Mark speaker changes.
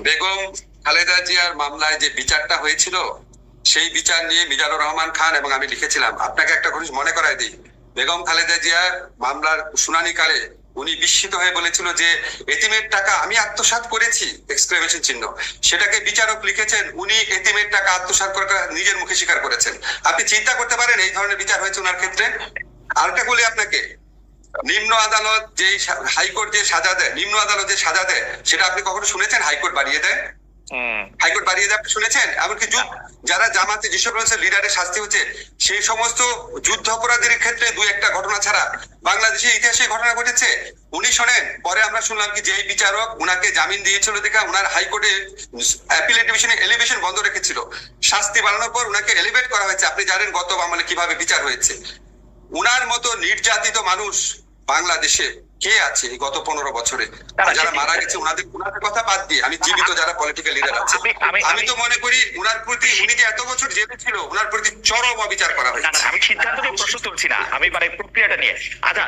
Speaker 1: বেগম খালেদা জিয়ার মামলায় যে বিচারটা হয়েছিল সেই বিচার নিয়ে মিজানুর রহমান খান এবং আমি লিখেছিলাম। আপনাকে একটা জিনিস মনে করায় দিই, বেগম খালেদা জিয়ার মামলার শুনানিকালে উনি বিস্মিত হয়ে বলেছিল যে এতিমের টাকা আমি আত্মসাৎ করেছি এক্সক্লেমেশন চিহ্ন। সেটাকে বিচারক লিখেছেন উনি এতিমের টাকা আত্মসাৎ করে নিজের মুখে স্বীকার করেছেন। আপনি চিন্তা করতে পারেন এই ধরনের বিচার হয়েছে ওনার ক্ষেত্রে। আরেকটা বলি আপনাকে, নিম্ন আদালত যে হাইকোর্ট যে সাজা দেয়, নিম্ন আদালত যে সাজা দেয় সেটা আপনি কখনো শুনেছেন হাইকোর্ট বাড়িয়ে দেয়? হাইকোর্ট বাড়িয়ে দেয় আপনি শুনেছেন? এমনকি যারা জামাতে যেসব লিডারের শাস্তি হচ্ছে সেই সমস্ত যুদ্ধ অপরাধীর ক্ষেত্রে দুই একটা ঘটনা ছাড়া বাংলাদেশের ইতিহাসে ঘটনা ঘটেছে। উনি শোনেন, পরে আমরা শুনলাম কি যে এই বিচারক উনাকে জামিন দিয়েছিল দেখা উনার হাইকোর্টে অ্যাপিলেট ডিভিশনে এলিভেশন বন্ধ রেখেছিল। শাস্তি বাড়ানোর পর উনাকে এলিভেট করা হয়েছে। আপনি জানেন গত আমলে কিভাবে বিচার হয়েছে। উনার মতো নির্যাতিত মানুষ বাংলাদেশে কে আছে এই গত 15 বছরে? যারা মারা গেছে উনাদের কথা বাদ দিয়ে আমি জীবিত যারা পলিটিক্যাল লিডার আছে, আমি তো মনে করি উনার প্রতি, উনি যে এত বছর জেলে ছিল, উনার প্রতি চরম অবিচার করা হয়েছে।
Speaker 2: আমি সিদ্ধান্ত নিয়ে প্রশ্ন তুলছি না, আমি মানে প্রক্রিয়াটা নিয়ে। আচ্ছা